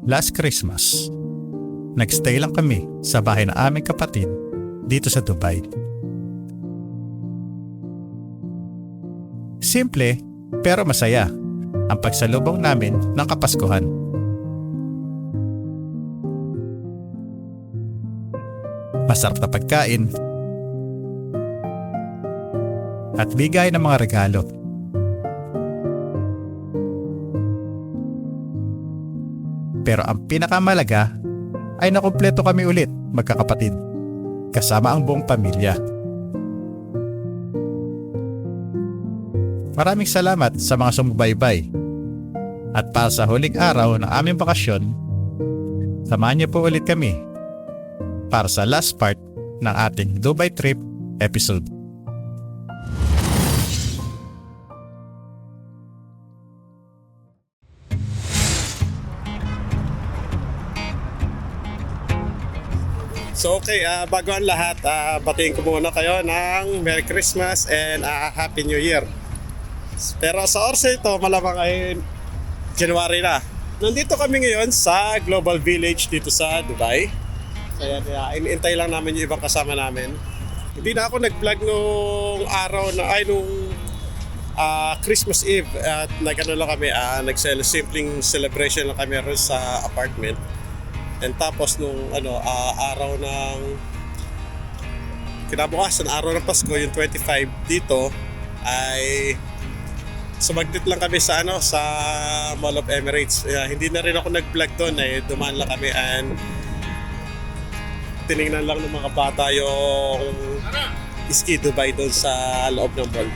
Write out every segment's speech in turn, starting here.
Last Christmas, nagstay lang kami sa bahay ng aming kapatid dito sa Dubai. Simple pero masaya ang pagsalubong namin ng Kapaskuhan. Masarap na pagkain at bigay ng mga regalo. Pero ang pinakamalaga ay nakumpleto kami ulit magkakapatid kasama ang buong pamilya. Maraming salamat sa mga sumubaybay. At para sa huling araw ng aming bakasyon, samahan niyo po ulit kami para sa last part ng ating Dubai trip episode. So okay, bago ang lahat, batiin ko muna kayo ng Merry Christmas and Happy New Year. Pero sa oras ito, malamang ay January na. Nandito kami ngayon sa Global Village dito sa Dubai. Kaya inintay lang namin yung ibang kasama namin. Hindi na ako nag-vlog nung araw na nung Christmas Eve at nag-ano lang kami, simpleng celebration lang kami rin sa apartment. And tapos nung araw ng kinabukasan, araw ng Pasko, yung 25 dito ay sumaglit lang kami sa sa Mall of Emirates. Hindi na rin ako nag-vlog doon, dumaan lang kami and tiningnan lang ng mga bata yung Ski Dubai doon sa loob ng mall.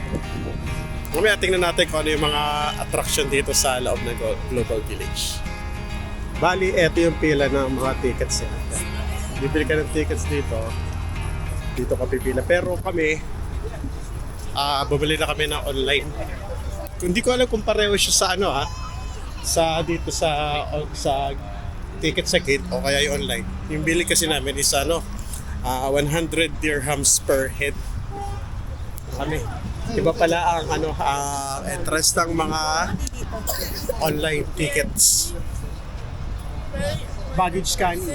Mamaya tingnan natin kung ano yung mga attraction dito sa loob ng Global Village. Bali, eto yung pila ng mga tickets. Bibili ka ng tickets dito ka pipila. Pero kami, bumili na kami ng online. Hindi ko alam kung pareho siya sa sa dito sa ticket sa gate o kaya yung online. Yung bili kasi namin is 100 dirhams per head. Kami. Iba pala ang entrance ng mga online tickets. Baggage scanning.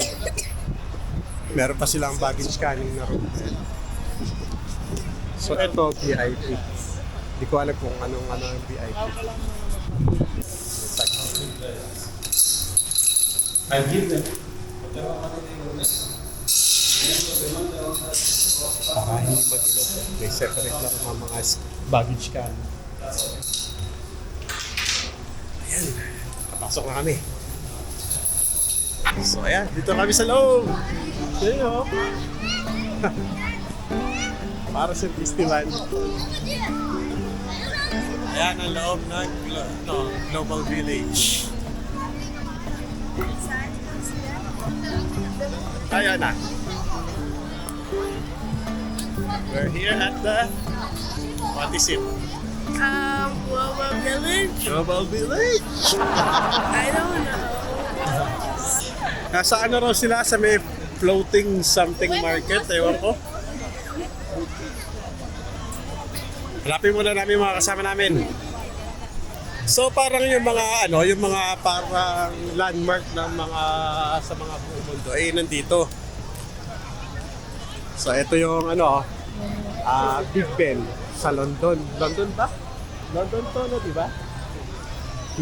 Meron pa silang baggage scanning na room. So ito VIP. Hindi ko alam kung anong ang VIP. I give them. Para hindi magulo. May separate lang ang mga baggage scan. Ayan. Kapasok na kami. So ayan, dito kami sa loob. Ayan o. Para sa festival. Ayan ang loob ng Global Village. Ayan na. We're here at the... What is it? Global Village? Global Village! I don't know. Nasa raw sila sa may floating something market. Ewan ko. Hanapin muna namin mga kasama namin. So parang yung mga parang landmark ng mga sa mga buong mundo ay nandito. So ito yung Big Ben sa London. London ba? London to, di ba?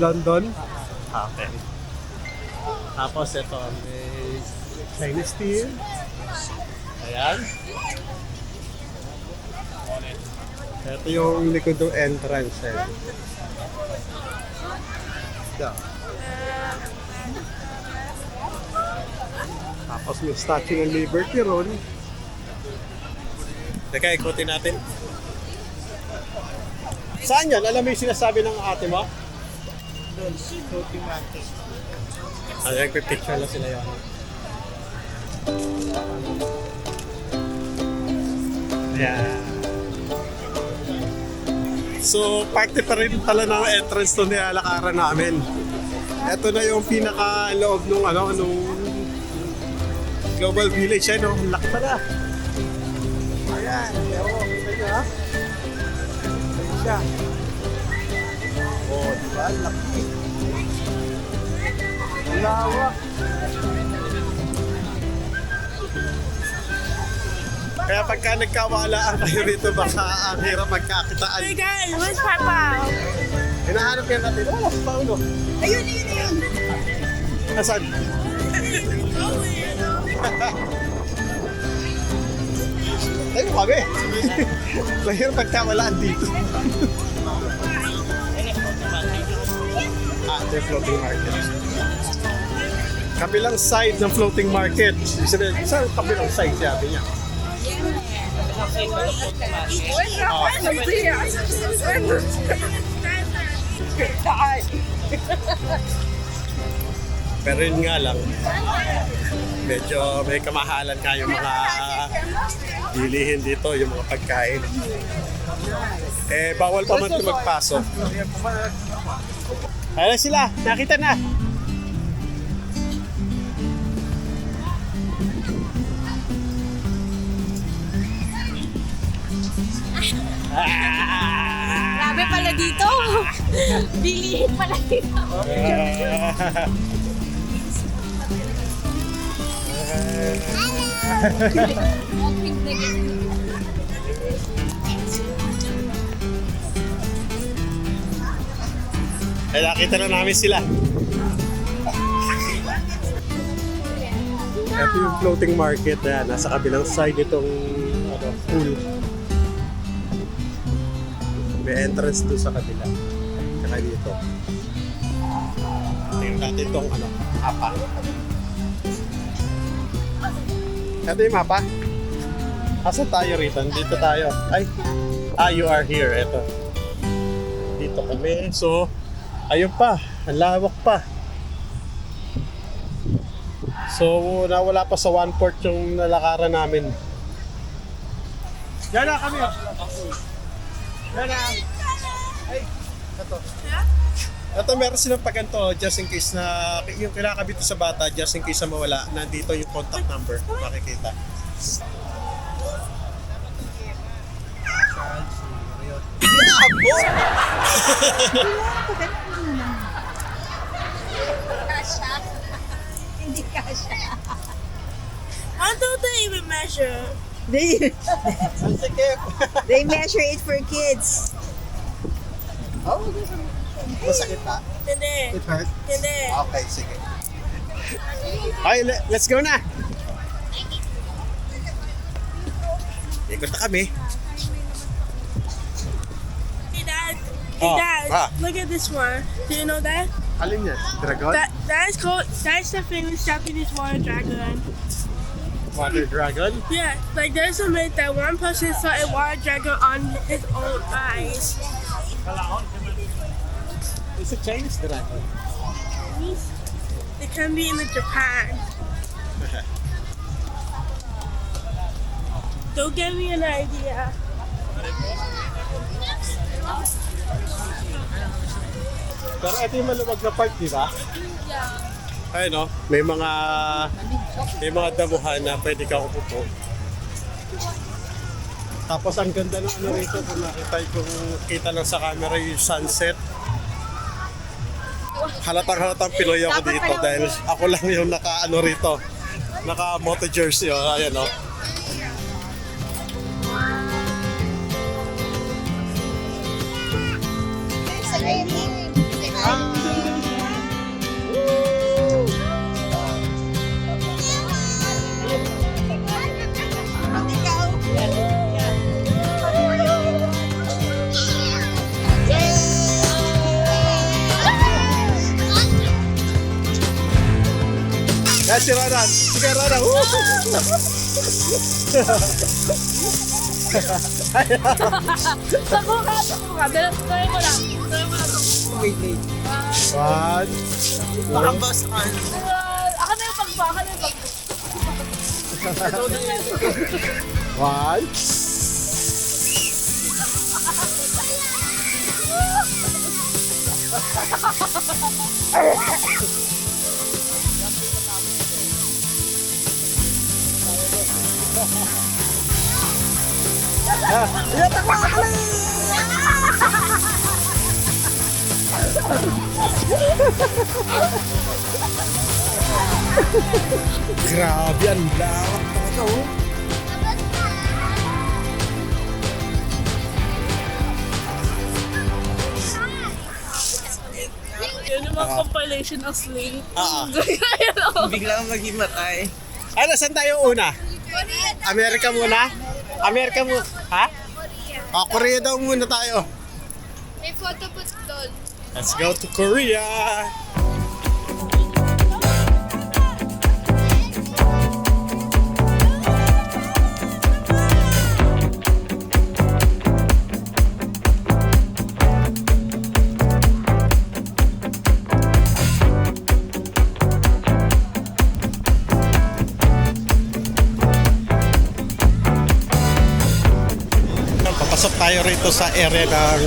London. Okay. Tapos ito may Chinese steel. Ayan. Ito yung likod ng entrance. Tapos may Statue ng Liberty ron. Teka, ikutin natin. Saan yan? Alam mo yung sinasabi ng ate mo? Doon, floating market. Nagpipicture lang sila yun. Ayan. So, party pa rin pala ng entrance to nilalakaran namin. Ito na yung pinaka-loob nung Global Village. Ayan, laki pala. Ayan, ewan, kita nyo ha? Ayan siya. Diba? Laki. Lawak. Kaya pagka nagkawalaan kayo rito, baka ang hirap magkakitaan. Hey guys, where's Papa? Hinahanap yan natin. Oh, si Paulo. Ayun, ayun, ayun. Nasaan? Tayo kami. Mahirap pagkawalaan dito. Ito yung floating market. Kabilang side ng floating market. Ibig sabihin, saan kabilang side sabi niya? Pero yun nga lang, medyo may kamahalan nga yung mga bilihin dito, yung mga pagkain. Eh, bawal pa man ito magpasok. Ayun sila, nakita na. Grabe pala dito. Bilihin pala dito. Ay, nakita na namin sila. Ito yung floating market na nasa kabilang side itong pool. May entrance doon sa kabila. Tsaka dito. Tingnan natin itong mapa. Ito yung mapa. Asa tayo rito? Dito tayo. Ay, you are here. Ito. Dito kami. So, ayun pa. Ang lawak pa. So, nawala pa sa 1/4 yung nalakaran namin. Yan na kami. Yan na. Ay, ito. Ito, meron silang paganto just in case na yung kinakabit sa bata, just in case na mawala, nandito yung contact number. Makikita. Hindi kasha. How do they even measure? Ang sikip. They measure it for kids. Oh, masakit pa? Hindi. It hurt? Hindi. Okay, sige. Okay, let's go na. Ikot na kami. Hey Dad. Hey Oh, Dad. ah. Look at this one. Do you know that? Alin yan? Dragon? That's called. That's the famous Japanese water dragon. Water dragon? Yeah, like there's a myth that one person saw a water dragon on his own eyes. It's a Chinese dragon. It can be in Japan. Don't give me an idea. Pero ito yung maluwag na part, di ba? Ay, no? May mga damuhan na pwede ka upo. Tapos ang ganda ng rito, kung kung kita lang sa camera yung sunset. Halatang Pinoy ako dito dahil ako lang yung rito. Naka moto jersey, ayan o. Yan si Ronan. Sige, Ronan. Sabuka. Tuloy mo lang. One. Ako na yung pagba. One. Grabe, ang lawak talaga oh. Yun yung mga compilation ng Sling. Biglang maghimatay. Ano, saan tayo una? Amerika muna? Amerika muna? Ha? Oh, Korea daw muna tayo. May photo po doon. Let's go to Korea! Papasok tayo rito sa area ng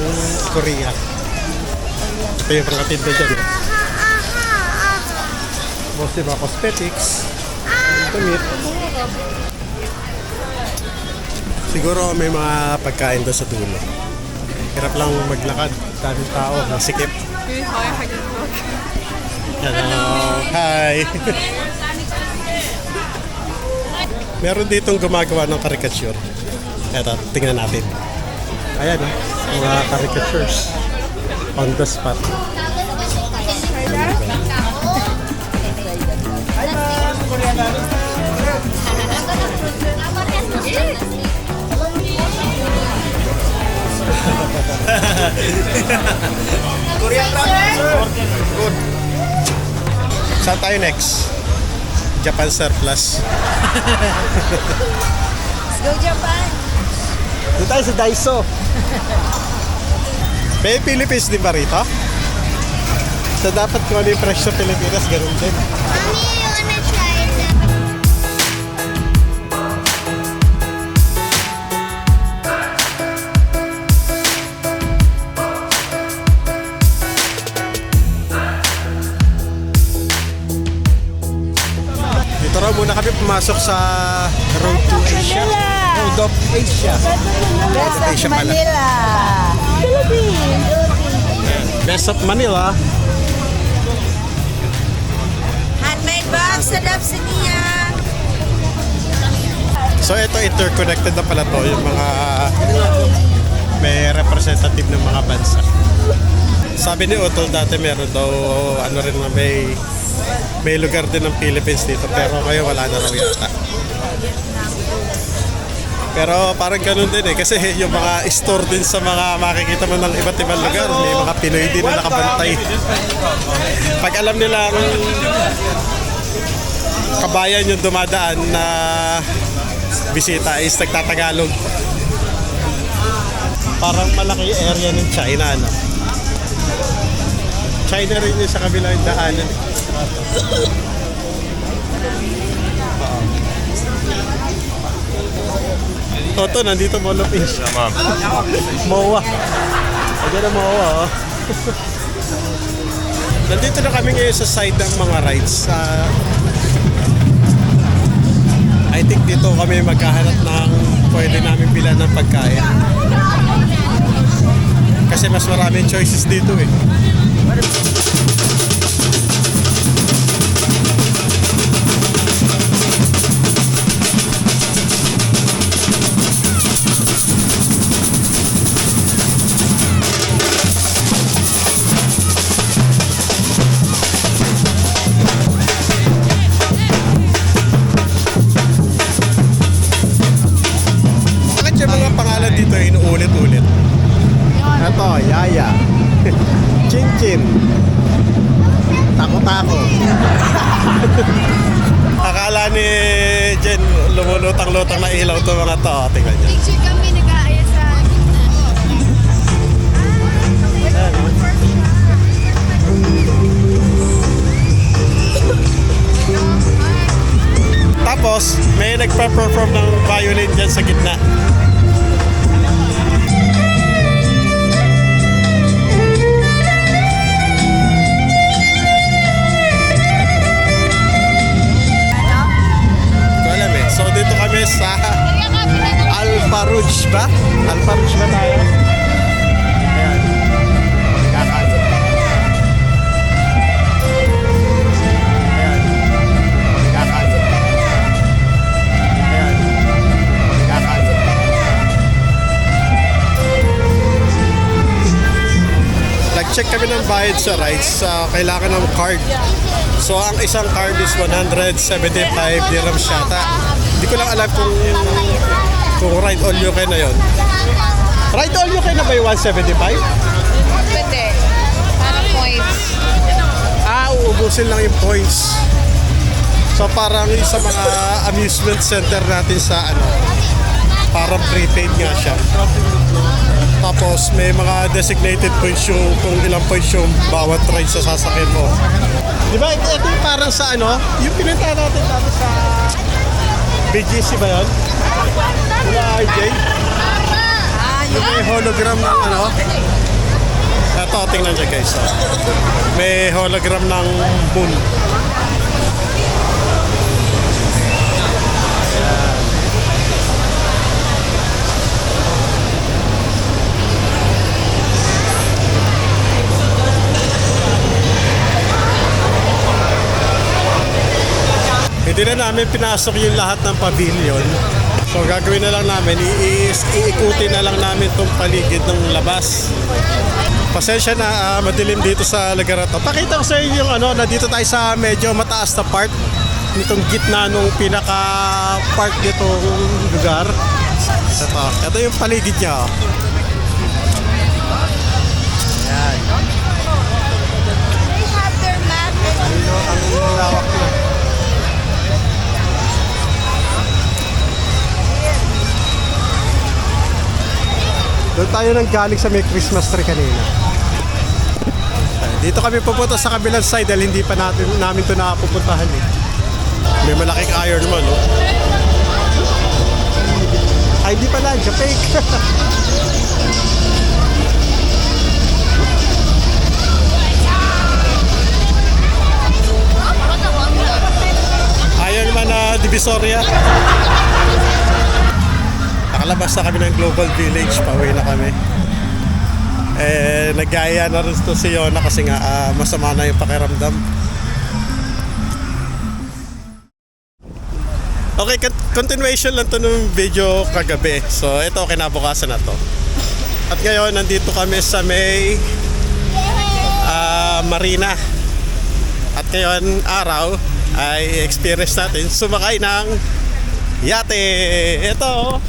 Korea. Ito yung mga tinda dyan. Mostly mga cosmetics. Damit. Siguro may mga pagkain doon sa dulo. Hirap lang maglakad. Daming tao. Nasikip. Hello. Hi. Meron ditong gumagawa ng caricature. Eto, tingnan natin. Ayan, mga caricatures on the spot. Good. Saan tayo next? Japan surplus. Let's go Japan. Doon tayo sa Daiso. May Philippines din ba rito? So dapat kung ano yung presyo sa Pilipinas, ganun din. Mommy, you wanna try that? Dito raw muna kami pumasok sa Road to Asia. Road of Asia. Road of Asia pala. Manila. Best of Manila. Handmade box sa Dapsinia. So ito interconnected na pala to yung mga may representative ng mga bansa. Sabi ni Utol dati meron daw ano rin na may lugar din ng Philippines dito pero ngayon wala na raw yata. Pero parang ganun din eh kasi yung mga store din sa mga makikita mo ng iba't ibang lugar may mga Pinoy din na nakabantay. Pag alam nila kabayan yung dumadaan na bisita is nagtatagalog. Parang malaki area ng China, no? China rin yung sa kabilang daanan. Toto, nandito Mall of Asia. MOA. Ayan na MOA, oh. Nandito na kami ngayon sa side ng mga rides. I think dito kami maghahanap ng pwede namin bilan ng pagkain. Kasi mas maraming choices dito eh. Bakit yung mga pangalan dito ay inuulit-ulit? Ito, Yaya. Chin-chin. Tako-tako. Akala ni Jen, lumulutang-lutang na ilaw to mga to. Tingnan niya. Picture kami nag-aaya sa Tapos, may nagpa-perform ng violin dyan sa gitna. Ko alam eh. So, dito kami sa Al-Farouj ba? Al-Farouj ba tayo? Ayan. Kakain. Ayan. nag-check kami ng bayad sa rides, kailangan ng card. So ang isang card is 175 dirhams yata. Hindi ko lang alam kung ride all you can na yon. Ride all you can na ba yung 175? Pwede. Para points. Uubusin lang yung points. So parang sa mga amusement center natin sa parang prepaid nga siya. Tapos may mga designated points yung kung ilang points yung bawat ride sa sasakyan mo. Di ba? Ito yung parang sa yung pinunta natin dati sa BGC ba yun? Wala RJ? Yung may hologram ng Ito, tingnan nyo guys. May hologram ng moon. Hindi na namin pinasok yung lahat ng pavilion. So gagawin na lang namin, iikutin na lang namin tong paligid ng labas. Pasensya na, madilim dito sa lugar na to. Pakita ko sa inyo yung nandito tayo sa medyo mataas na part. Nitong gitna nung pinaka-part nitong lugar. Ito yung paligid niya. Yan. They have their map. Ang lawak niya. Doon tayo nang galing sa may Christmas tree kanina. Dito kami pupunta sa kabilang side dahil hindi pa namin ito nakapupuntahan eh. May malaking Iron Man, no? Ay, hindi pala, fake. Iron Man na Divisoria. Nakalabas na kami ng Global Village, pauwi na kami. Nagaya na rin ito si Yona kasi nga masama na yung pakiramdam. Okay, continuation lang to ng video kagabi. So ito, kinabukasan na to. At ngayon, nandito kami sa may marina. At ngayon, araw, ay experience natin sumakay ng yate. Ito,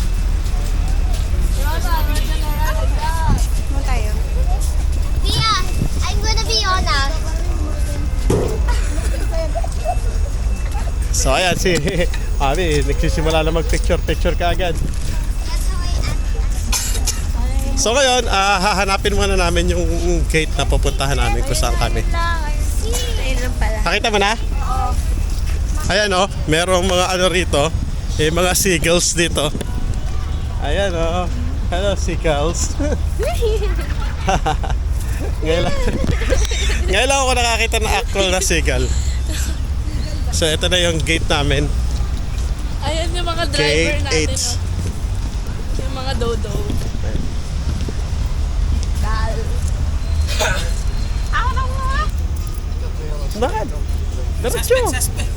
Tia, I'm gonna be on us. so ayan si Abi, nagsisimula na mag-picture ka agad. So ngayon, hahanapin muna namin yung gate na pupuntahan namin kung saan kami. Ayun lang pala. Nakita mo na? Oo. Ayan merong mga rito, mga seagulls dito. Ayan hello seagulls. Ngayon lang ako nakakita ng actual na seagull. So ito na yung gate namin. Ayan yung mga driver Gate natin. 8. Yung mga dodo. Bakit? Diretso. Suspect.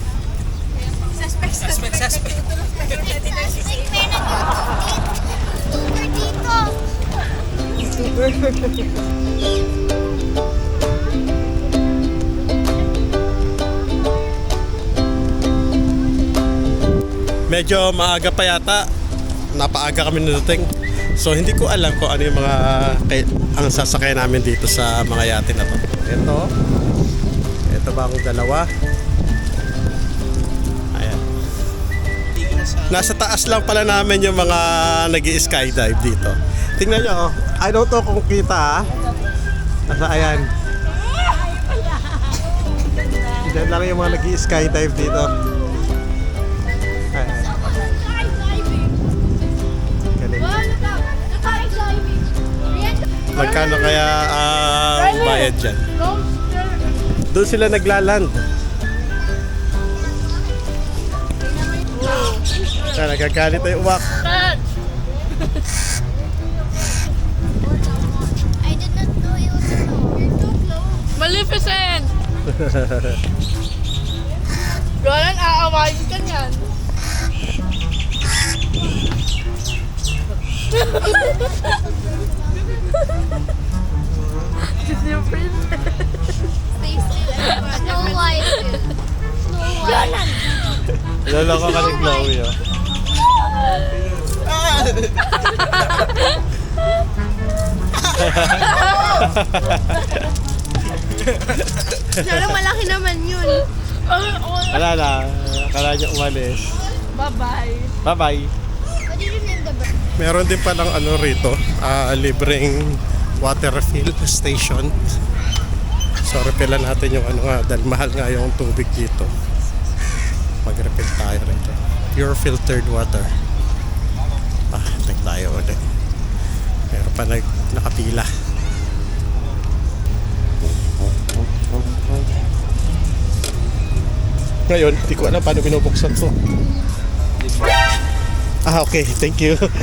Medyo maaga pa yata. Napaaga kami nadating. So hindi ko alam kung ano yung mga ang sasakay namin dito sa mga yate na to. Ito ba ang dalawa? Ayan. Nasa taas lang pala namin yung mga nag-i-skydive dito. Tingnan nyo, I don't know kung kita ayan. Diyan lang yung mga nag-i-skydive dito. Ayan. Galing. Magkano kaya ang bayad dyan? Doon sila naglaland. Nagagalit ay uwak. I did not know you were you're too close. Maleficent! Roland, aawayin ka niyan. Kasi Snow White. Snow White. Loloko ka ni Chloe, oh. Sana malaki naman yun. Wala na. Akala niya umalis. Bye-bye. Bye-bye. What did you name the bird? Meron din palang ano rito, libreng water fill station. So, refill natin yung ano nga, dahil mahal nga yung tubig dito. Mag-refill tayo rito. Pure filtered water. Take tayo ulit. Meron pa nakapila. Ngayon, hindi ko alam paano binubuksan to. Okay. Thank you. Thank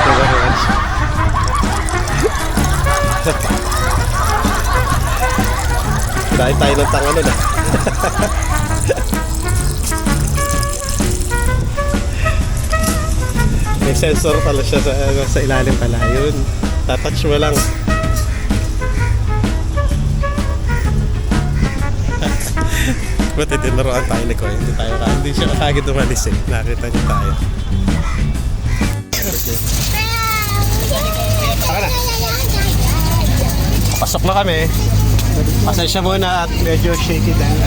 you very much. Dahil tayo ng tanga nun, May sensor pala siya sa ilalim pala. Yun. Tatouch mo lang. Ba't itinaroan tayo ni Koy? Hindi siya kakagid umalis eh. Nakita niyo tayo. Saka na. Pasok na kami. Pasensya muna at medyo shaky dahil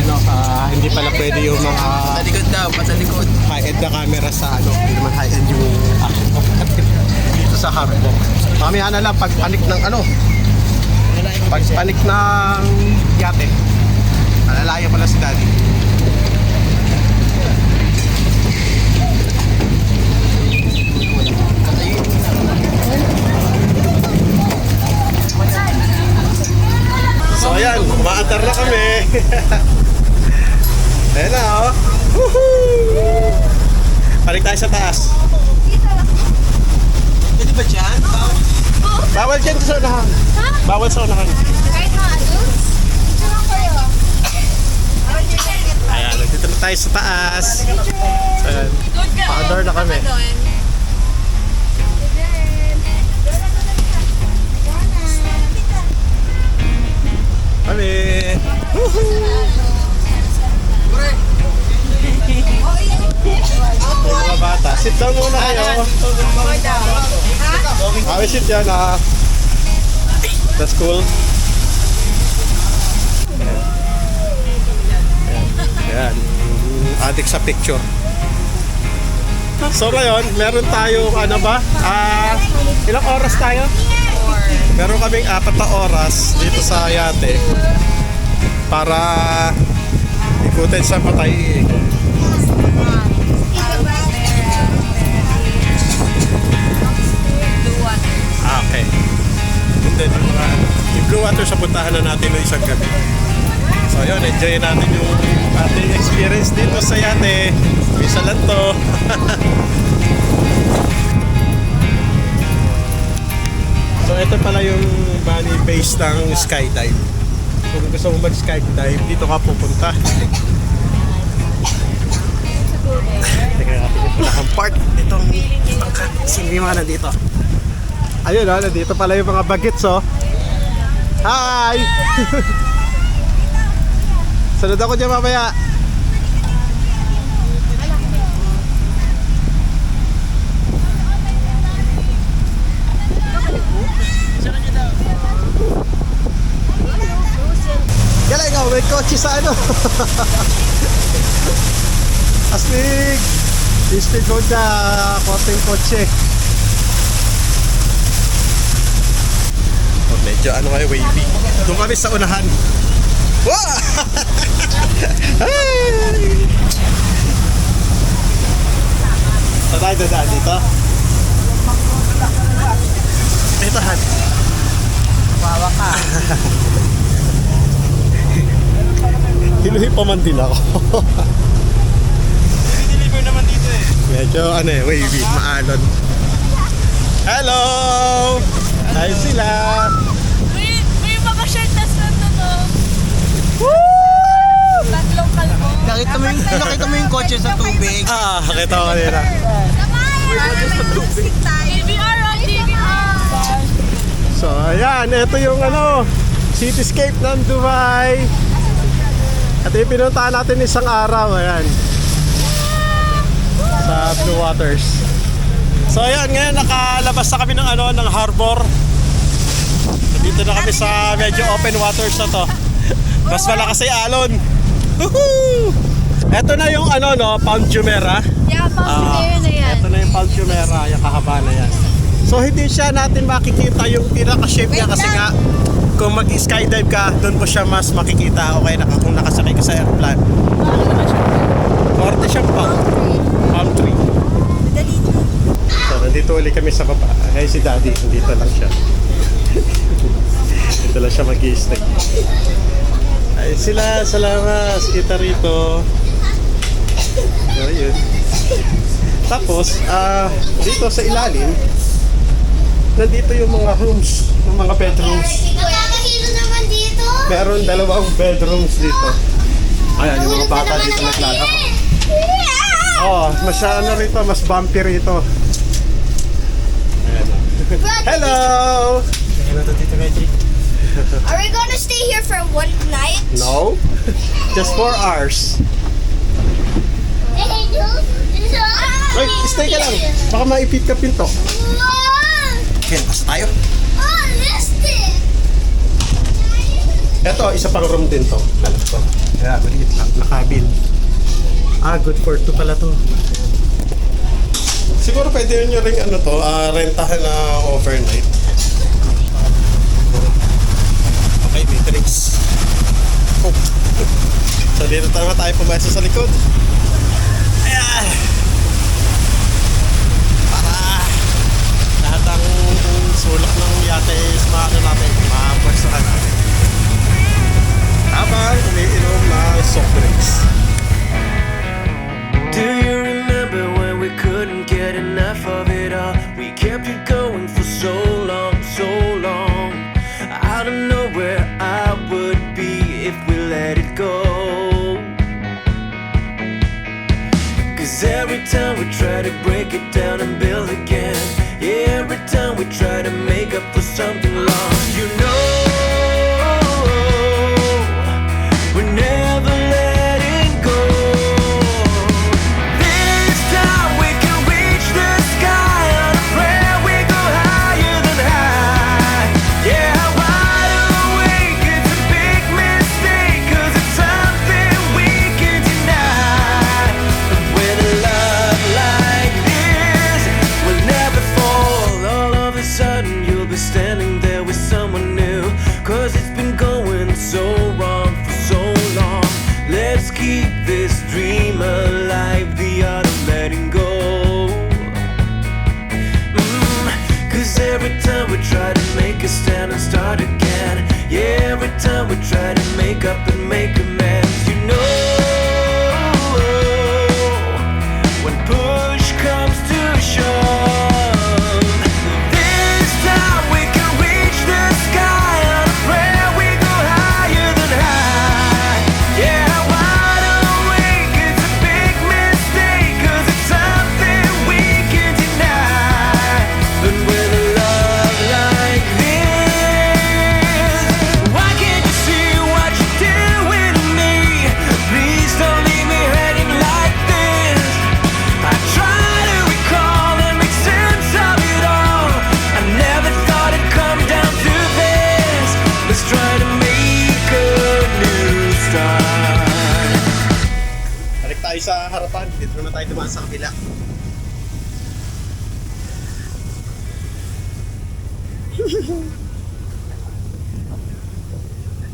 hindi pala pwede yung mga Sa likod daw, sa likod. high-end na camera sa hindi naman high-end yung dito sa hardbox. Mamaya na lang pag panik ng pag panik ng yate. Alalaya pala si Daddy. So ayan, umaantar na kami. Ayan na, oh. Woohoo! Balik tayo sa taas. Pwede ba dyan? Bawal dyan sa unahan. Bawal sa unahan. Kahit mga adults? Ito lang kayo. Ayan, nandito na tayo sa taas. Ayan, pa-outdoor na kami. Kami. Mga bata, sit down muna kayo. Kami sit yan, ha. That's cool. Ayan. Addict sa picture. So ngayon, meron tayo, ilang oras tayo? Meron kaming 4 na oras dito sa yate para ikutin sa Patay. Okay. And then yung Blue Water sa puntahan na natin ng isang gabi. So yun, enjoy natin yung ating experience dito sa yate. Isa lang to. So ito pala yung bali base ng skydive. Kung gusto mo mag-skydive, dito ka pupunta. Teka natin yung pinakang part. Itong sinimana dito. Ayun, nandito pala yung mga bagets, oh. Hi! Sunod ako dyan mamaya. Kaya ikaw, may kotse sa Astig! Display ko siya, korteng kotse. Medyo wavy. Doon kami sa unahan. Wow! Saan tayo dadaan dito? Dito, Han. Bawa ka. Hinuhi pa man din ako. Deliver naman dito eh. Medyo wavy, maalon. Hello! Hi sila! May mga shirt na sa to. Woo! Tatlong kalbo. Nakita mo yung kotse sa tubig. Nakita ko kanina. DVR on DVR! So, ayan. Ito yung cityscape ng Dubai. At yung pinuntahan natin isang araw. Ayan. Sa Blue Waters. So, ayan. Ngayon, nakalabas na kami ng harbor. Dito na kami sa medyo open waters na to. Mas malakas ay alon. Woohoo! Ito na yung Palm Jumeirah. Yeah, pang na yan. Ito na yung Palm Jumeirah, yung kahaba na yan. So hindi siya natin makikita yung pinaka-shape niya kasi nga kung mag-skydive ka, doon mo siya mas makikita. Okay, kung nakasakay ka sa airplane. Forte siyang palm tree. So nandito ulit kami sa baba. Ay si Daddy, nandito lang siya. Dito lang siya mag-i-stay. Ay sila, salamat. Kita rito. So yun. Tapos, dito sa ilalim, nandito yung mga rooms, yung mga bedrooms. Nakakahilo naman dito. Meron 2 bedrooms dito. Ayan, yung mga bata dito naglalaro. Masyado rito, mas bumpy rito. Ayan. Hello! Hello to Tito Reggie. Are we gonna stay here for one night? No, just 4 hours. Ay, stay ka lang. Baka maipit ka pinto. Okay, basta tayo. Oh, listen. Ito, isa pang room din to. Alam ko. Kaya, maliit lang. Nakabin. Good for 2 pala to. Siguro pwede nyo rin rentahan na overnight. Okay, may drinks. Oh. So, dito tayo pumasok sa likod. Ayan. Para lahat ng sulok ng yate is natin, mapwersahan natin. Habang umiinom na soft drinks. Do you remember when we couldn't get enough of it all? We kept it going for so long, so long. I don't know where I would be if we let it go. 'Cause every time we try to break it down and build again, yeah, every time we try to make up for something lost, you know, we're never letting go. This time we can reach the sky on a prayer, we go higher than high. Yeah, wide awake, it's a big mistake, 'cause it's something we can deny. But with a love like this, we'll never fall. All of a sudden you'll be standing there with someone new, 'cause it's been going so wrong for so long. Let's keep this dream alive, the art of letting go. 'Cause every time we try to make a stand and start again, yeah, every time we try to make up and make amends, you know, when push comes to shove, this time we can reach the sky on a prayer, we go higher than high. Yeah, wide awake, it's a big mistake, 'cause it's something we can deny. But with a love like this, why can't you see what you're doing to me? Please don't leave me hanging like this. I try to recall and make sense of it all. I never thought it'd come down to this. Let's try to make a new start. Balik tayo sa harapan. Dito naman tayo dumaan sa kabila.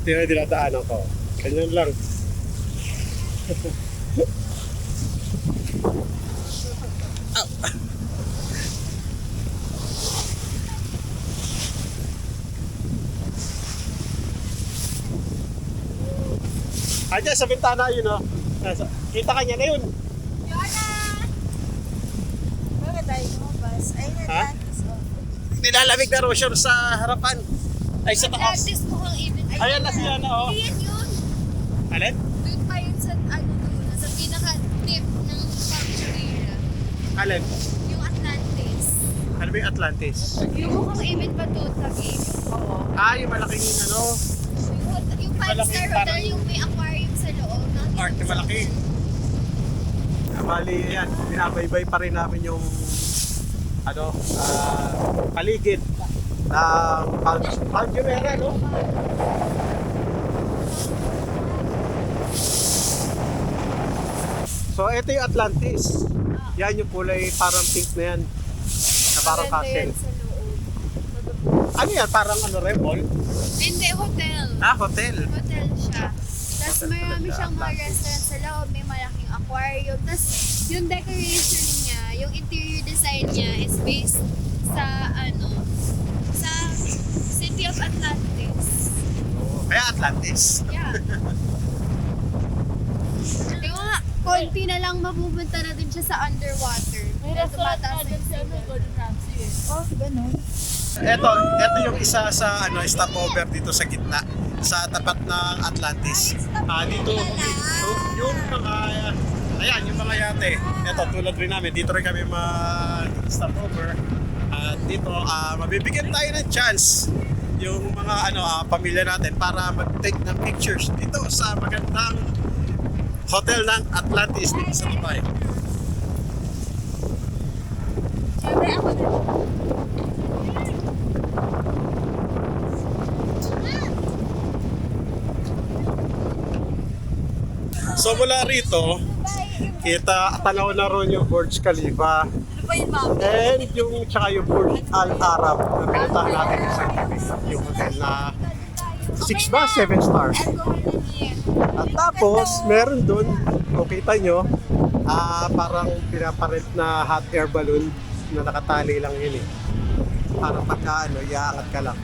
Ito yung dinadaanan ko. Ganyan lang. Diyan sa bintana yun, oh. Kita ka niya na yun. Bakit tayo lumabas? Ay, Ha? Nilalamig na rosyon sa harapan. Ay, sa taas. This ko even. Ayan na siya na, oh. Yan yun. Alin? Doon pa yun sa ano doon. Alin? Yung Atlantis. Ano ba yung Atlantis? Yung mukhang Ibit Batuta game. Oo. Ah, yung malaking ano, Yung Malaking 5-star parang- hotel, yung may aquarium sa loob. art na malaki. Bali yan, binabaybay pa rin namin yung ano, paligid ng Palm Jumeirah, no? So, ito yung Atlantis. Yan yung kulay parang pink na yan. Na parang Maganda yan castle. sa loob. Ano yan? Parang ano, mall? Hindi, hotel. Ah, hotel. Hotel siya. Tapos Hotel marami talaga, siyang mga Atlantis. restaurant sa loob, may malaking aquarium. Tapos yung decoration niya, yung interior design niya is based sa sa City of Atlantis. Kaya Atlantis. Yeah. Kaya nga, konti na lang mapupunta na dun siya sa underwater. May tumataas na yung sea. Oh, ganun. Ito yung isa sa stopover dito sa gitna sa tapat ng Atlantis. Dito yung mga yung mga yate. Ito tulad rin namin dito rin kami mag-stopover. At dito mabibigyan tayo ng chance yung mga pamilya natin para mag-take ng pictures dito sa magandang hotel ng Atlantis dito sa Dubai. So mula rito, tanaw na ron yung Burj Khalifa. And yung tsaka yung Burj Al Arab na pinuntahan natin isang gabi. Yung hotel na 6 ba? 7 stars. At tapos, meron dun, kung kita nyo, parang pinaparent na hot air balloon na nakatali lang yun eh. Parang pagka iaangat ka lang.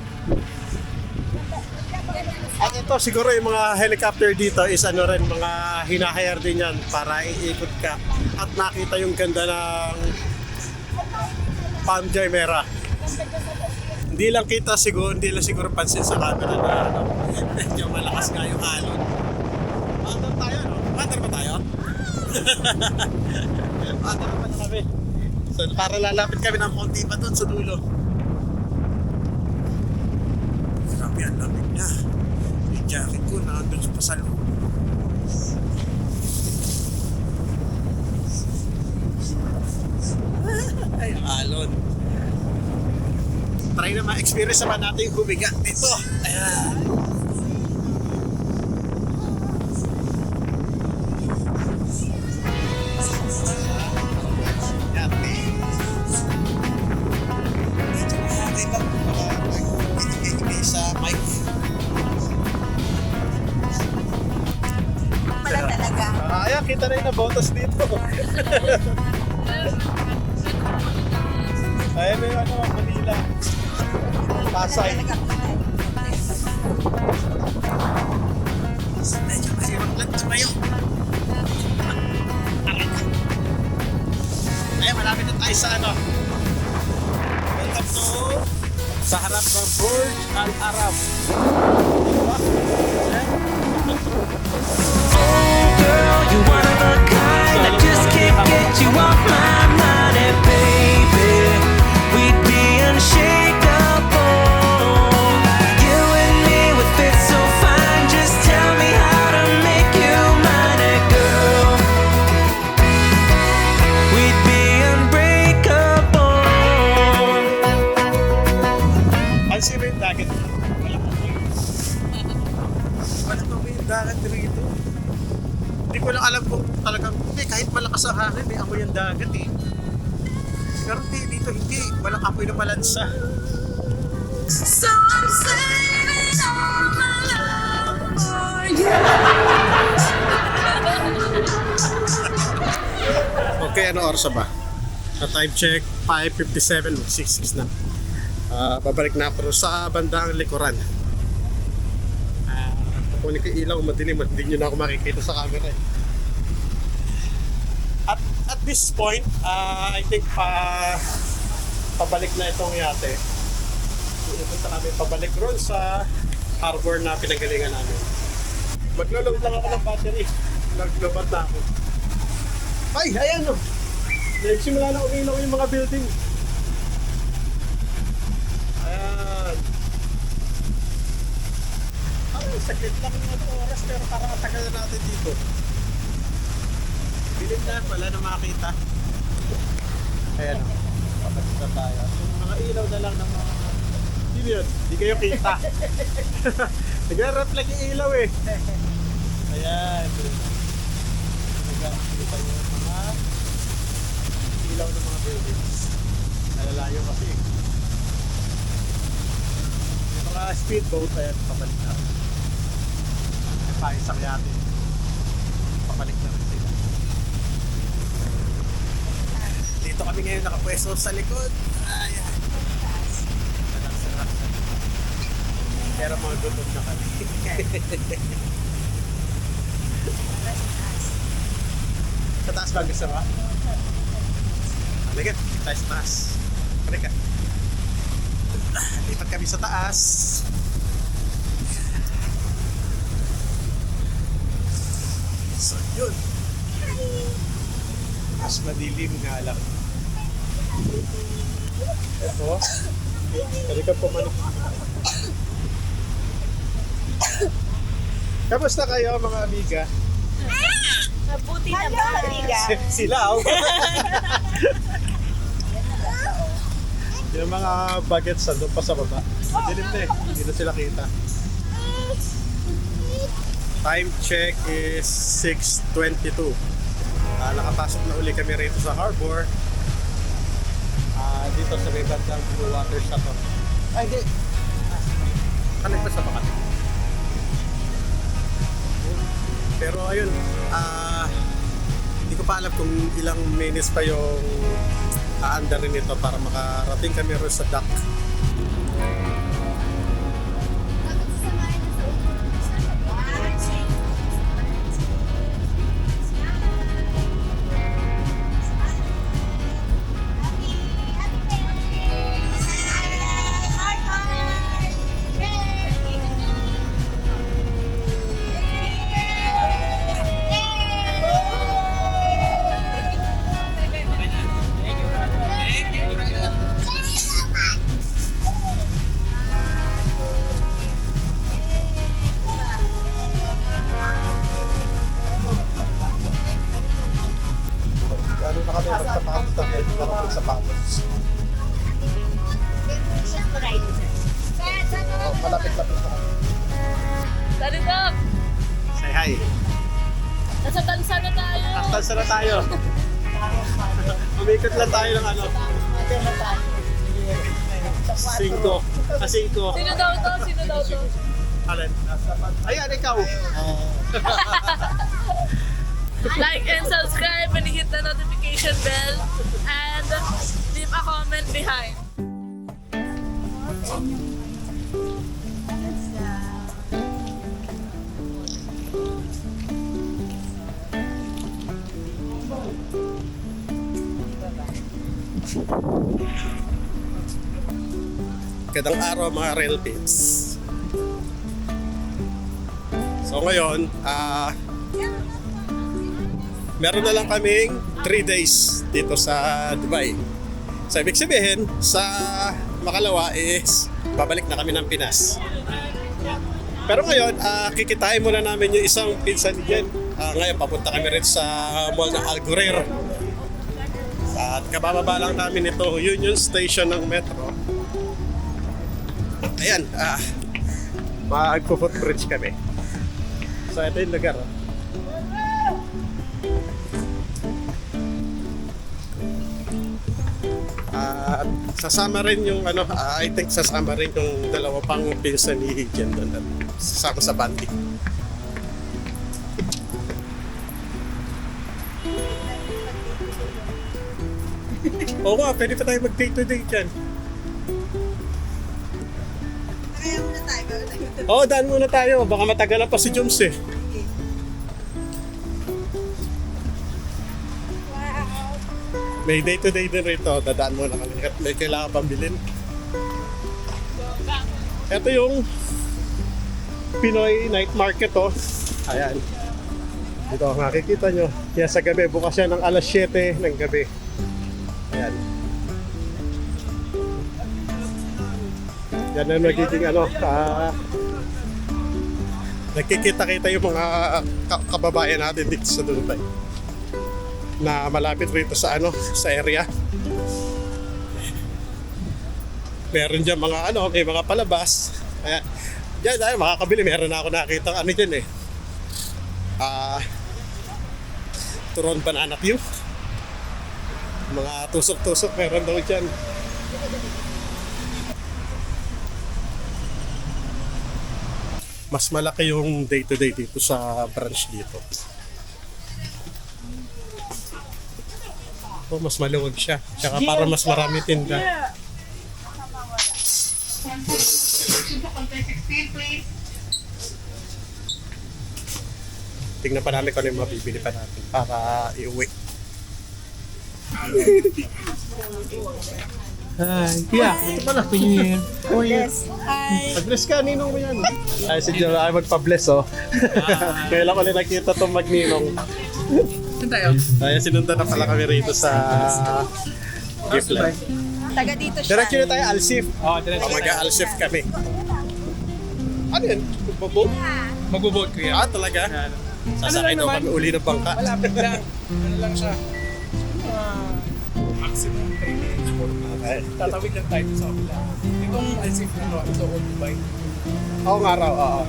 At ito siguro yung mga helicopter dito is rin, mga hinahire din yan para iikot ka at nakita yung ganda ng Palm Jumeirah. Hindi lang siguro pansin sa camera na medyo malakas nga yung alon. Maandar tayo, no? Maandar ba tayo? Maandar pa na kami. So para lalapit kami ng konti pa doon sa dulo. Grabe, ang lamig niya. Yung jacket ko nandun pa sa loob. Ay, alon. Try na ma-experience naman natin yung humiga dito. Ayan. Yate. Dito na yate lang. Hindi sa mic. Pala talaga. Ayan, kita na yung nabotas dito. Ayan na yung Manila. Pasay. Medyo mahirap lang tumayo. Ayan, malapit na tayo sa welcome to sa harap ng Burj Al Arab. Girl, you're one of a kind. I just can't get you off my mind. And baby, we'd be unshakable. You and me would fit so fine. Just tell me how to make you mine. And girl, we'd be unbreakable. Pansin mo yung dagat. Wala pa ba yung dagat dito? Hindi ko lang alam kung talagang kahit malakas ang hangin, may amoy ang dagat eh. Pero dito hindi, walang amoy na malansa. So I'm saving all my love for you. Okay, ano oras na ba? Time check, 5:57, mag-6:06 na. Babalik na ako sa bandang likuran. Kunin ko ilaw, madilim, hindi nyo na ako makikita sa camera eh. At this point, I think pabalik na itong yate. Pupunta namin pabalik ron sa harbor na pinanggalingan namin. Maglulog lang ako ng battery. Naglobat na ako. Ay, ayan o! Nagsimula na umilaw yung mga building. Ayan. Ay, saglit lang yung oras pero parang matagal na natin dito. Bilin na, wala na makita. Ayan o, papalit na tayo. Yung mga ilaw na lang ng mga... Hindi yun, hindi kayo kita. Nag-reflect yung ilaw eh. Ayan. Nag-reflect yung mga ilaw ng mga buildings. Nalalayo kasi. Yung mga speedboat, ayan, papalik na. Yung paisang yatin. Papalik na rin sila. Dito kami ngayon nakapwesto sa likod. Ayan. Sarap. Pero mga gutom na kami. Sa taas ba gusto mo? Halika, tayo sa taas. Halika. Lipat kami sa taas. So yun. Mas madilim nga lang. Ito. Halika pumanik. Kamusta kayo mga amiga? Mabuti na ba? Sila oh. Yung mga bagets doon pa sa baba. Madilim na eh. Hindi na sila kita. Time check is 6:22. Nakapasok na uli kami rito sa harbor. Dito sa may bandang Blue Water Shuttle. Ay, hindi. Kanig pa sa bakat. Pero ayun, hindi ko pa alam kung ilang minutes pa yung aanda rin ito para makarating kami rin sa dock. Ano na kami magsapatos na ngayon para magsapatos. Malapit-lapit na kami. Sorry po. Say hi. Nasa tansa na tayo. Tansa na tayo. Umikot lang tayo ng ano. 5. 5. Sino daw to? Alin? Ayan, ikaw. Like and subscribe and hit the notification bell and leave a comment behind. Magandang araw mga rail pits. So ngayon, meron na lang kaming 3 days dito sa Dubai. So ibig sabihin, sa makalawa is babalik na kami ng Pinas. Pero ngayon, kikitain muna namin yung isang pinsan dyan. Ngayon, papunta kami rin sa mall ng Al Ghurair. At kabababa lang namin ito, Union Station ng Metro. Ayan, magpo-footbridge kami. So ito yung lugar. At sasama rin yung I think sasama rin yung dalawa pang pinsan ni Jen doon at sasama sa bandi. Oo nga, pwede pa tayo mag-date to date dyan. Oo, daan muna tayo. Baka matagalan pa si Joms eh. May day to day din rito. Dadaan muna kami. May kailangan pang bilhin. Ito yung Pinoy night market oh. Ayan. Dito makikita nyo. Kaya sa gabi, bukas yan ng alas 7 ng gabi. Ayan. Yan ang magiging nagkikita-kita yung mga kababayan natin dito sa Dubai na malapit rito sa sa area. Meron dyan mga may mga palabas. Kaya dyan tayo makakabili. Meron na ako nakita dyan turon banana pew. Mga tusok-tusok meron daw dyan. Mas malaki yung day-to-day dito sa branch dito. Mas maluwag siya. Tsaka para mas marami tinda. Tingnan pa namin kung ano yung mabibili pa natin para iuwi. Hi. Yeah, ito pala. Pingin. Mag-bless ka, ninong mo yan. Ay, si Joe, ay magpa-bless, Kailan ko na nakita itong magninong. Saan tayo? Ay, sinundan na pala kami rito sa gift line. Taga dito siya. Diretso na tayo, Alsif. Diretso na. Mag-Alsif kami. Ano yan? Magbo-boat? Magbo-boat ko yan. Talaga? Sasakay daw kami uli ng bangka. Malapit lang. Ano lang siya? Maximum 3 minutes. Okay. Tatawid lang tayo sa kabila. Itong Alsif na ito, Old Dubai. Oo nga raw, oo.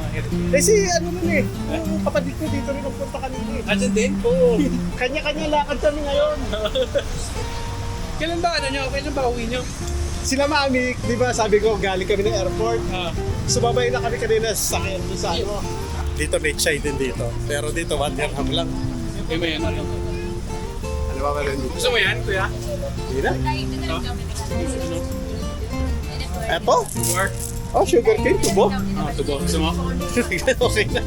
Si yung kapatid ko dito rin ang punta kanina Andyan din? Oo. Kanya-kanya lakad kami ngayon. Kailan ba Kailan ba uwi nyo? Sila Mami, di ba sabi ko galing kami ng airport. Sumabay na kami kanina sa sakyan doon sa Dito may chai din dito. Pero dito 1 dirham lang. May may ano. Ano ba meron dito? Gusto mo yan, kuya? Hindi na. Eto? Sugar? Oh, sugar cane, tubo. Tubo. Gusto mo? Okay na.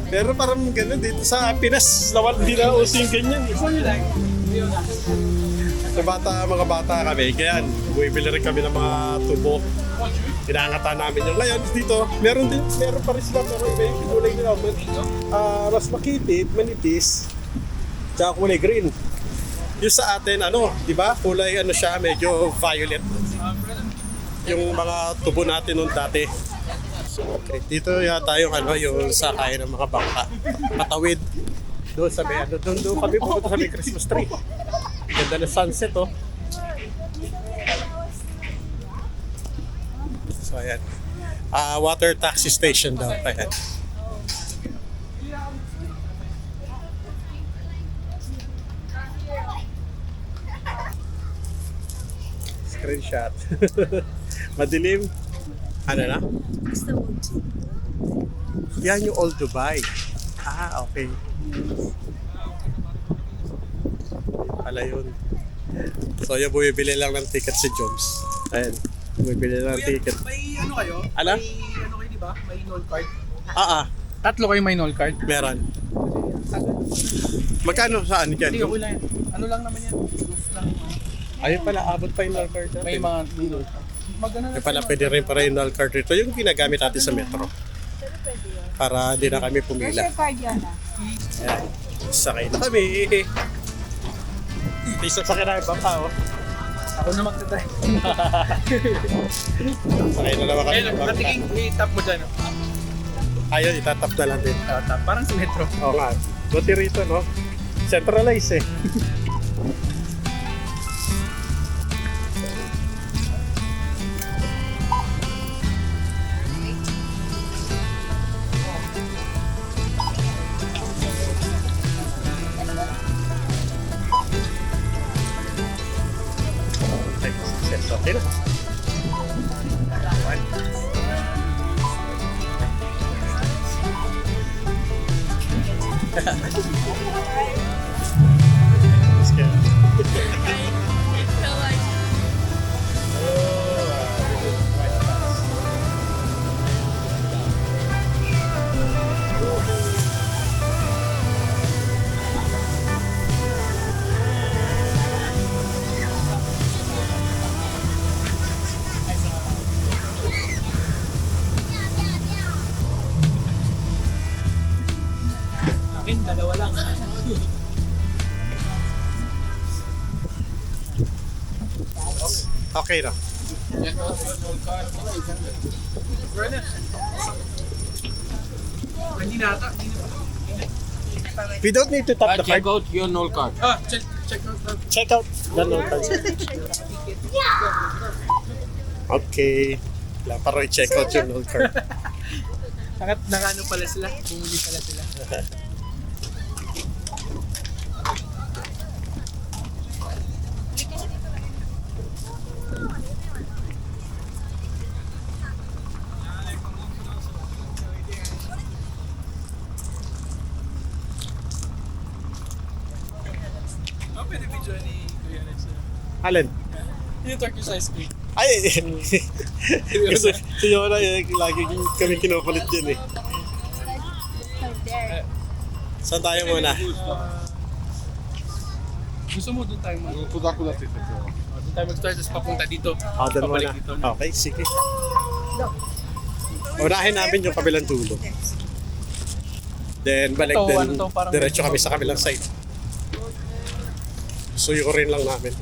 Pero parang gano'n dito sa Pinas, hindi na using ganyan. Sa mga bata kami, kaya bumibili rin kami ng mga tubo. Pinangatan namin yung ngayon dito. Meron pa rin sila, pero iba yung kulay nila. Mas makitid, manipis, tsaka kulay green. Yung sa atin, di ba? Kulay siya, medyo violet. Yung mga tubo natin nung dati. Okay, dito yata yung yung sakay ng mga bangka. Patawid. Doon sa doon kami pupunta sa may Christmas tree. Ganda ng sunset, So ayan. Water taxi station daw. Ayan. Screenshot. Madilim. Ano na? Yan yung Old Dubai. Okay. Pala yun. So yung bumibili lang ng ticket si Joms. Ayan. Bumibili lang ng ticket. May ano kayo? Ano? May ano kayo, di ba? May null card. Tatlo kayo may null card? Meron. Magkano saan dyan? Hindi, okay lang yan. Ano lang naman yan? Gusto lang. Ayun pala, abot pa yung null card natin. May mga null card. Magana Kaya pala pwede rin para yung null card rito. Yung ginagamit natin sa metro. Para di na kami pumila. card yan Ayan. Sakay na kami. Isang sakay na yung bangka, Ako na magtatry. Sakay na naman kami Ayun, ng bangka. natiging i-tap mo dyan. Ayun, itatap na lang din. Tap. Parang sa metro. Oo nga. Buti rito, Centralize Okay na. Let's go. Akin, dalawa lang. Okay na. Hindi na ata. We don't need to tap the card. out your null card. Check out. Check out the note card. Okay. Wala pa rin check out yung note card. Nakano pala sila. Bumili pala sila. Pwede video ni Kuya Alex. Alin? Yung Turkish ice cream. Ay! Kasi si Yona, lagi kami kinukulit din eh. Saan tayo muna? Gusto mo doon tayo doon tayo mag-start tapos papunta dito. Doon Papalik muna. dito. Okay, sige. Unahin namin yung kabilang dulo. Then balik Ito, din. ano to, parang Diretso medyo kami sa kabilang side. Suyo rin lang namin.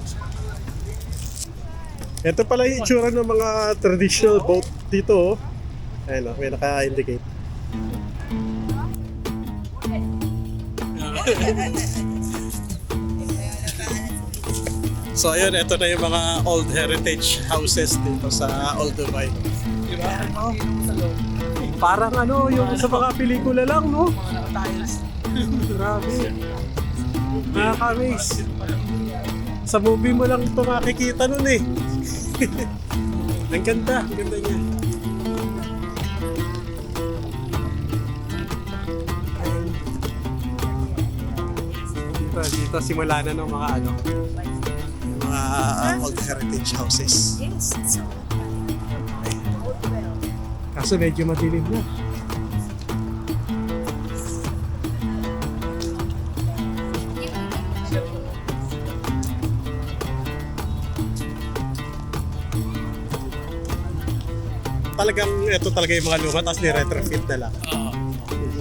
Ito pala yung itsura ng mga traditional boat dito. Ayun o, may naka-indicate. So ayun, ito na yung mga old heritage houses dito sa Old Dubai. Diba? Parang ano, yung sa mga pelikula lang, no? Mga naka-tiles. Grabe. Nakaka-amaze. Sa movie mo lang ito makikita nun eh. Ang ganda niya. Dito simula na ng mga ano, yung mga old heritage houses. Kaso medyo madilim na. Talagang ito talaga yung mga luma tapos ni-retrofit na lang.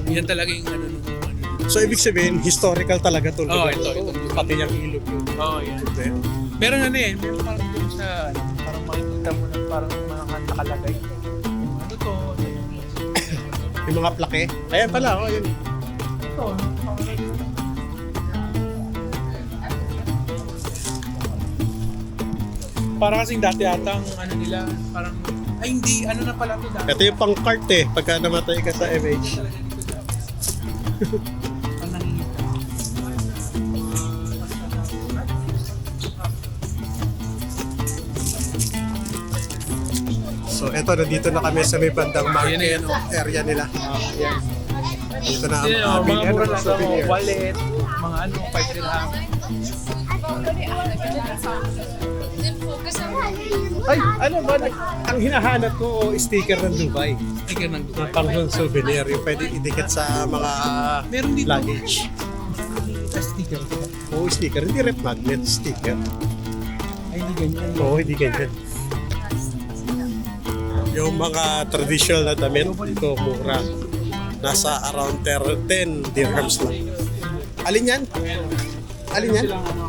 Yan talaga yung ano. So ibig sabihin, historical talaga ito. Oo, ito. Pati yung ilog yun. Oo, yan. Meron ano eh, meron parang dito sa, parang makikita mo na parang mga nakalagay. Ano to? Yung mga plake. Ayan pala, oh, yun. Ito, parang kasing dati atang ano nila, parang, ay hindi, ano na pala ito dati. Ito yung pang-cart eh, pagka namatay ka sa MH. Ang nangingita. So eto, nandito na kami sa may bandang market Ayan, area nila. Yan. Dito na ang Yan, aming mga mura lang souvenir. mga wallet, mga ano, 5 dirham. Ay, ano ba? Ang hinahanap ko, sticker ng Dubai. Sticker ng Na Dubai. pang souvenir, yung pwede idikit sa mga Meron dito. luggage. Sticker. Oo, sticker. Hindi rep magnet, sticker. Ay, hindi ganyan. Oo, hindi ganyan. Yung mga traditional na damit, ito mura. Nasa around 10 dirhams lang. Alin yan? Alin yan? Silang ano,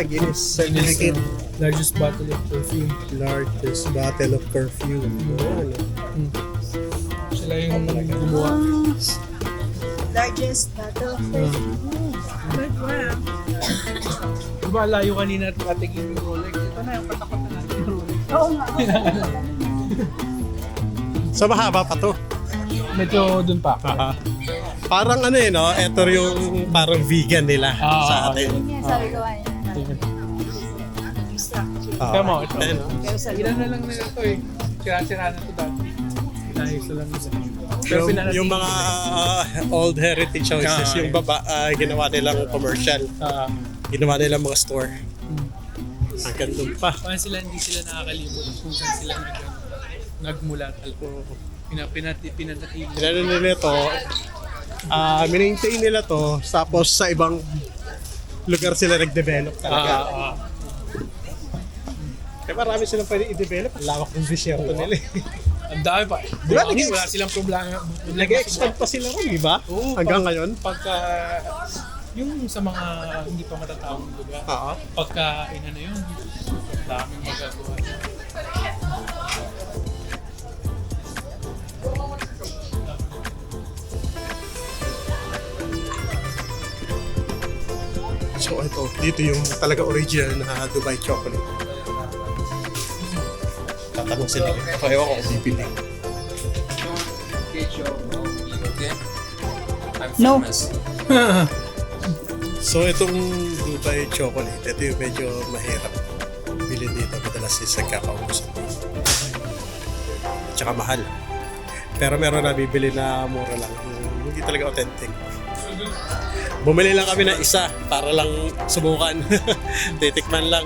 Guinness certificate. largest bottle of perfume. Largest bottle of perfume. Ano? Sila yung gumawa. Largest bottle of Diba, layo kanina at nakatigil yung Rolex. Ito na yung katakot na natin yung Rolex. Oo nga. So mahaba pa to. Medyo dun pa. Parang ano no? Ito yung parang vegan nila sa atin. Sabi ko ay. Kaya mo, ito. Ayan, no? Pero sa Ilan na lang nila ito eh. Sira-sira na ito dati. Inayos na lang nila. Pero Yung mga old heritage houses, yung baba, ginawa nilang commercial. Ginawa nilang mga store. Hanggang doon pa. Paano sila, hindi sila nakakalimot kung saan sila nagmulat. Pinanatili. Pinano nila ito, minaintain nila to, tapos sa ibang lugar sila nag-develop talaga. Kaya marami silang pwede i-develop. Ang lawak ng disyerto nila eh. Ang dami pa. Diba, Buhangin, wala silang problema. Nag-expand pa sila ron, di ba? Oo, Hanggang ngayon. Pagka Yung sa mga hindi pa matataong lugar. Oo. Pagkain na yun. Daming magagawa. So ito, dito yung talaga original na Dubai chocolate. Tatanong sila. Ewan ko kung bibili. No. So itong Dubai chocolate, ito yung medyo mahirap bilhin dito. Madalas sa kakaubusan. At saka mahal. Pero meron na bibili na mura lang. Hindi talaga authentic. Bumili lang kami ng isa para lang subukan. Titikman lang.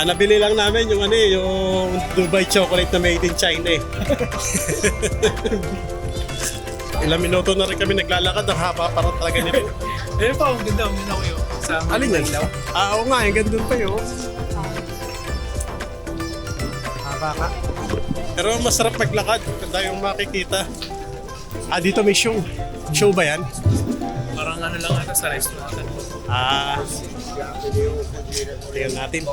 Nabili lang namin yung yung Dubai chocolate na made in China eh. Ilang minuto na rin kami naglalakad, ang haba para talaga nito. Ayun pa, ang ganda ko yun. Sa Alin yan? ilaw. Oo nga, yung gandun pa yun. Haba ka. Pero masarap maglakad, ganda yung makikita. Dito may show. Show ba yan? Parang ano lang ata sa restaurant. Tingnan natin.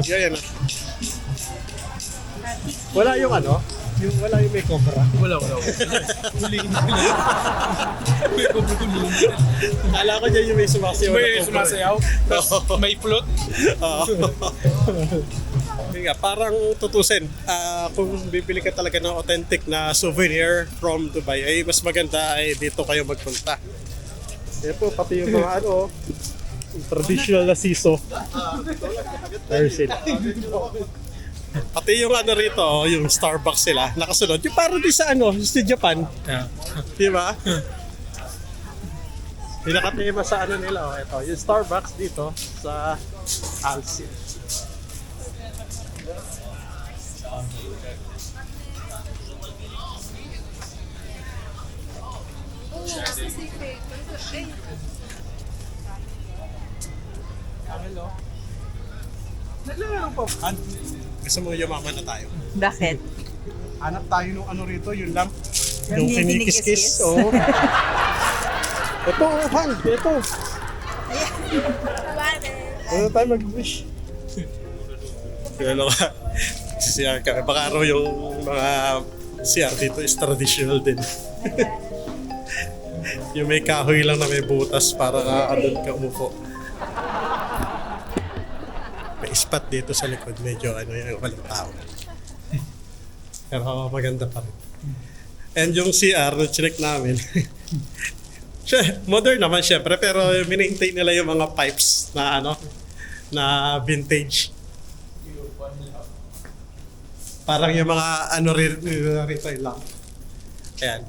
Yan ah. Wala yung wala yung may cobra. Wala. Huliin na. May kubukulin. Kala ko dyan yung may sumasayaw. May sumasayaw. Tapos may float. Oo. Yun nga, parang tutusin. Kung bibili ka talaga ng authentic na souvenir from Dubai, ay mas maganda ay dito kayo magpunta. Yan po, pati yung mga traditional na siso. Persil. Pati yung rito, yung Starbucks sila, nakasunod. Yung parang di sa sa Japan. Yeah. Di ba? Yung nakatema sa nila, ito, yung Starbucks dito sa Alsi. Gusto mo yumaman na tayo? Bakit? Hanap tayo nung rito, yung lamp. Yung Yung kinikis-kis. kinikis-kis? Oo. Ito, Han. Ito. Ano tayo mag-wish? Ano ka? CR ka. Baka araw yung mga CR dito is traditional din. Yung may kahoy lang na may butas para doon ka umupo. May spot dito sa likod. Medyo yung walang tao. Pero maganda pa rin. And yung CR, na-check namin. Modern naman syempre, pero minmaintain nila yung mga pipes na na vintage. Parang yung mga rito yung lamp. Ayan.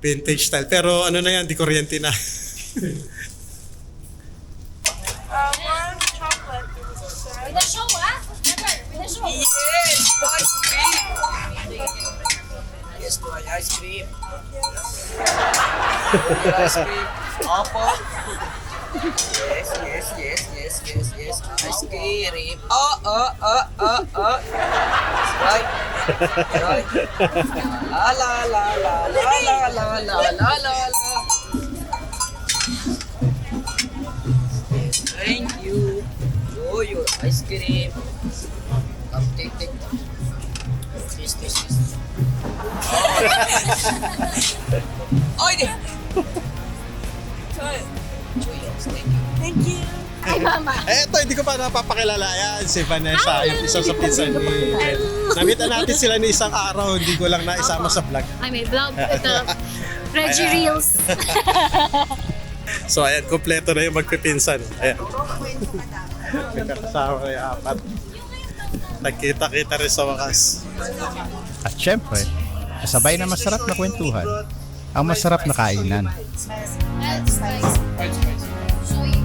Vintage style. Pero na yan, di kuryente na. With the show, ah? Never. With the show. Yes, to ice cream. Ice cream. Opo. Yes. Ice cream. Oh. Right. La. Yes, thank you. Oh, your ice cream. Take. This. Oy, di. Thank you. Ay, mama. Ito, hindi ko pa napapakilala. Ayan, si Vanessa, yung isa sa pinsan ni Bel. Namitan natin sila ni isang araw, hindi ko lang naisama sa vlog. Ay, may vlog. Ito. Reggie Reels. So ayan, kompleto na yung magpipinsan. Ayan. Kasama na yung apat. Nagkita-kita rin sa wakas. At syempre, kasabay na masarap na kwentuhan, ang masarap na kainan. That's nice. Show you.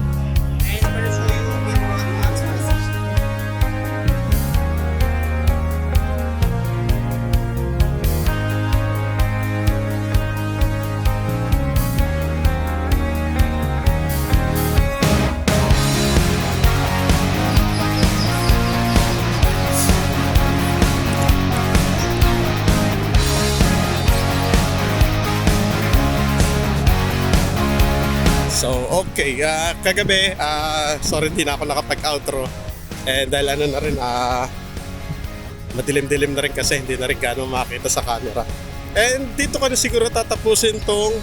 Okay, kagabi, sorry hindi na ako nakapag-outro. And dahil ano na rin, madilim-dilim na rin kasi hindi na rin gano'ng makita sa camera. And dito ko na siguro tatapusin tong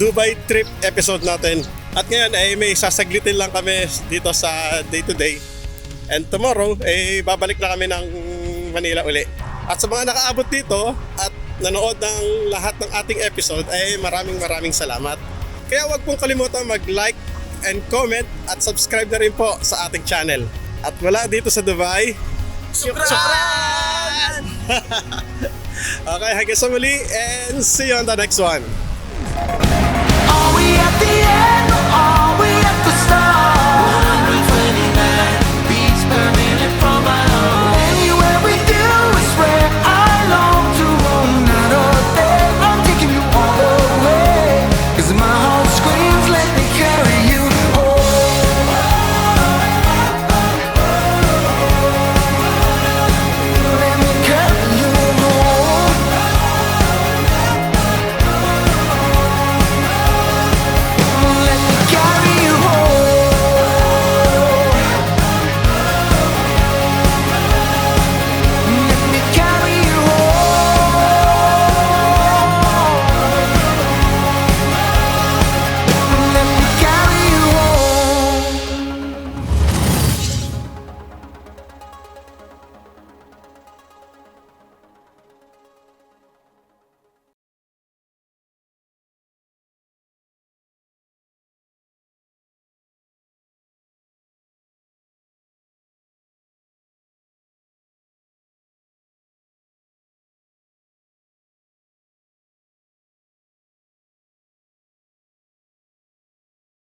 Dubai trip episode natin. At ngayon ay may sasaglitin lang kami dito sa day to day. And tomorrow ay babalik na kami ng Manila uli. At sa mga nakaabot dito at nanood ng lahat ng ating episode ay maraming salamat. Kaya huwag pong kalimutan mag-like and comment at subscribe na rin po sa ating channel. At mula dito sa Dubai, Shukran! Okay, hanggang sa muli and see you on the next one. Are we at the end?